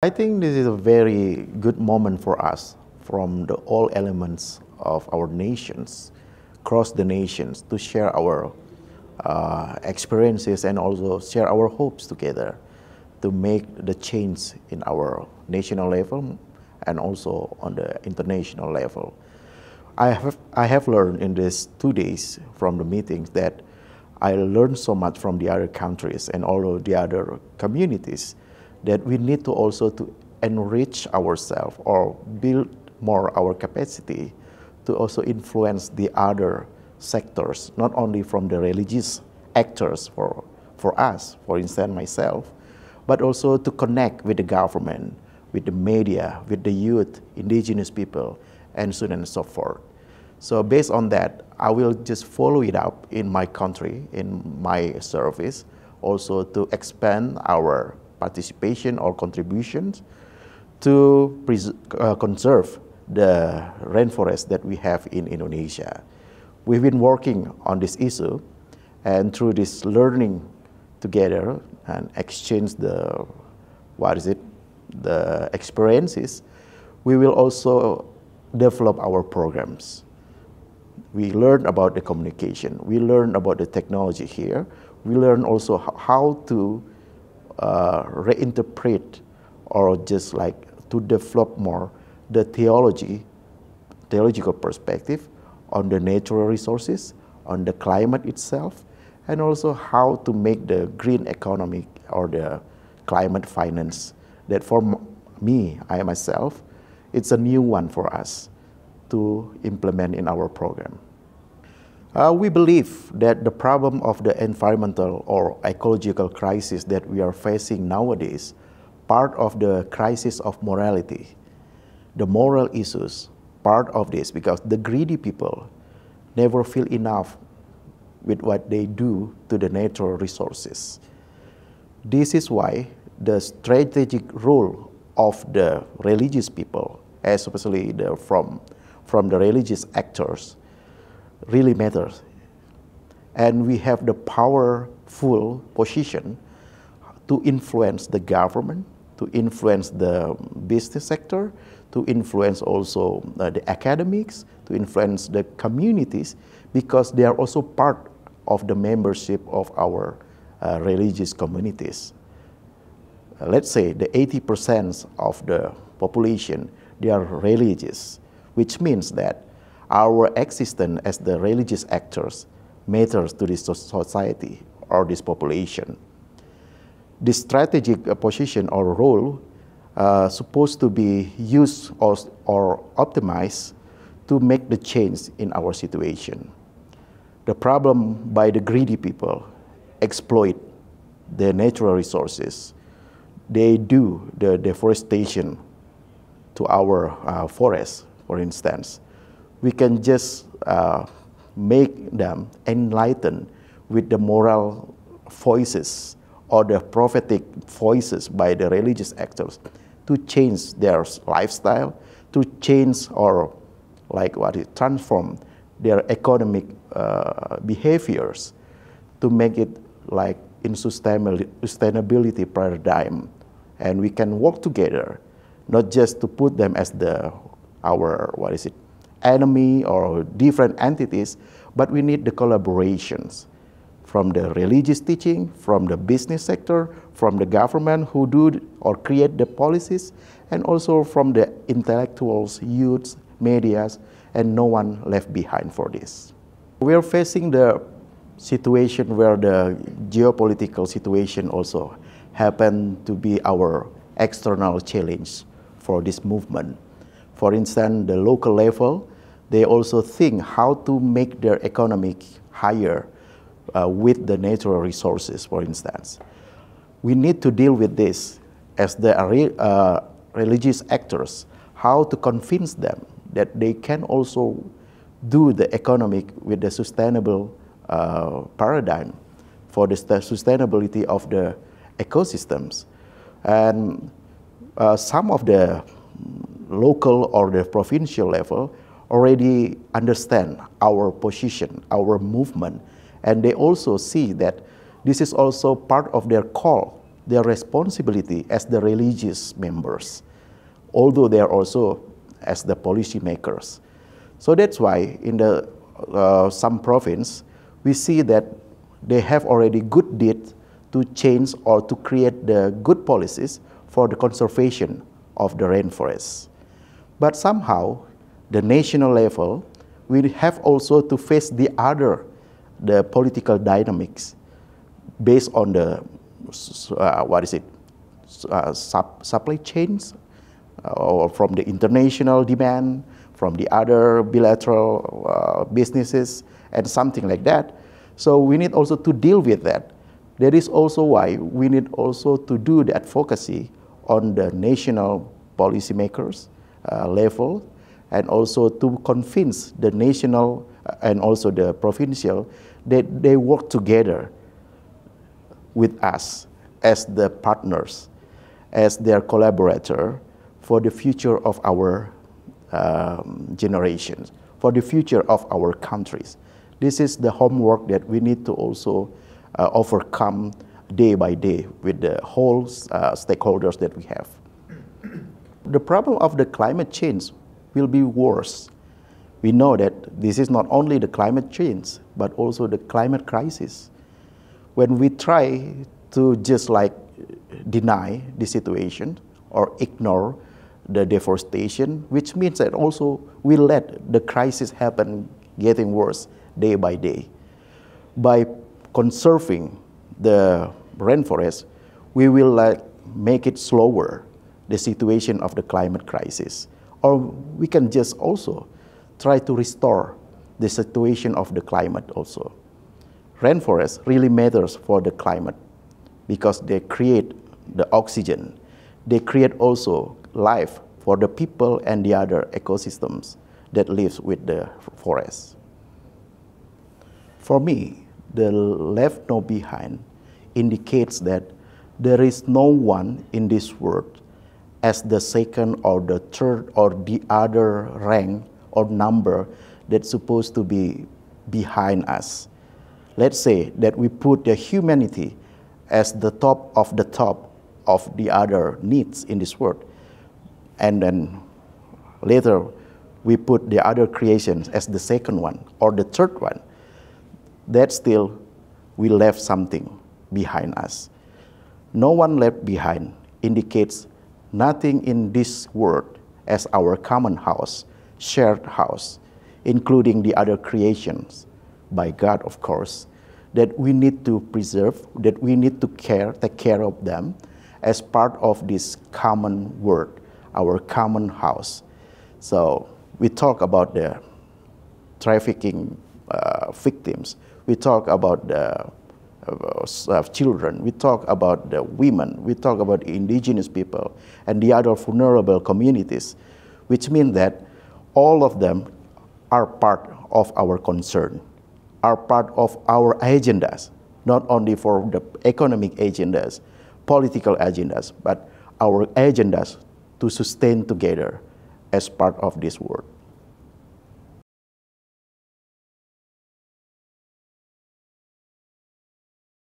I think this is a very good moment for us from all elements of our nations, across the nations, to share our experiences and also share our hopes together to make the change in our national level and also on the international level. I have learned in these 2 days from the meetings that I learned so much from the other countries and all the other communities that we need to also to enrich ourselves or build more our capacity to also influence the other sectors, not only from the religious actors for us, for instance myself, but also to connect with the government, with the media, with the youth, indigenous people, and so on and so forth. So based on that, I will just follow it up in my country, in my service, also to expand our participation or contributions to conserve the rainforest that we have in Indonesia. We've been working on this issue, and through this learning together and exchange the experiences, we will also develop our programs. We learn about the communication, we learn about the technology here, we learn also how to reinterpret or just like to develop more the theological perspective on the natural resources, on the climate itself, and also how to make the green economy or the climate finance that for me, I myself, it's a new one for us to implement in our program. We believe that the problem of the environmental or ecological crisis that we are facing nowadays, part of the crisis of morality, the moral issues, part of this, because the greedy people never feel enough with what they do to the natural resources. This is why the strategic role of the religious people, especially from the religious actors, really matters. And we have the powerful position to influence the government, to influence the business sector, to influence also the academics, to influence the communities, because they are also part of the membership of our religious communities. Let's say the 80% of the population, they are religious, which means that our existence as the religious actors matters to this society or this population. This strategic position or role supposed to be used or optimized to make the change in our situation. The problem by the greedy people exploit the natural resources. They do the deforestation to our forests, for instance. We can just make them enlightened with the moral voices or the prophetic voices by the religious actors to change their lifestyle, to change or transform their economic behaviors, to make it like in sustainability paradigm. And we can work together, not just to put them as our enemy or different entities, but we need the collaborations from the religious teaching, from the business sector, from the government who do or create the policies, and also from the intellectuals, youths, medias, and no one left behind for this. We are facing the situation where the geopolitical situation also happened to be our external challenge for this movement. For instance, the local level, they also think how to make their economic higher with the natural resources, for instance. We need to deal with this as the religious actors, how to convince them that they can also do the economic with the sustainable paradigm for the sustainability of the ecosystems. And some of the local or the provincial level already understand our position, our movement, and they also see that this is also part of their call their responsibility as the religious members, although they are also as the policy makers. So that's why in the some province, we see that they have already good deeds to change or to create the good policies for the conservation of the rainforest. But somehow, the national level, we have also to face the political dynamics based on the, supply chains, or from the international demand, from the other bilateral businesses, and something like that. So we need also to deal with that. That is also why we need also to do the advocacy on the national policymakers level, and also to convince the national and also the provincial that they work together with us as the partners, as their collaborator for the future of our generations, for the future of our countries. This is the homework that we need to also overcome day by day with the whole stakeholders that we have. The problem of the climate change will be worse. We know that this is not only the climate change, but also the climate crisis. When we try to just like deny the situation or ignore the deforestation, which means that also we let the crisis happen getting worse day by day. By conserving the rainforest, we will make it slower, the situation of the climate crisis. Or we can just also try to restore the situation of the climate also. Rainforest really matters for the climate because they create the oxygen. They create also life for the people and the other ecosystems that lives with the forest. For me, the left no behind indicates that there is no one in this world as the second or the third or the other rank or number that's supposed to be behind us. Let's say that we put the humanity as the top of the other needs in this world, and then later we put the other creations as the second one or the third one. That still we left something behind us. No one left behind indicates nothing in this world as our common house, shared house, including the other creations by God, of course, that we need to preserve, that we need to take care of them as part of this common world, our common house. So we talk about the trafficking victims, we talk about the children, we talk about the women, we talk about the indigenous people and the other vulnerable communities, which means that all of them are part of our concern, are part of our agendas, not only for the economic agendas, political agendas, but our agendas to sustain together as part of this world.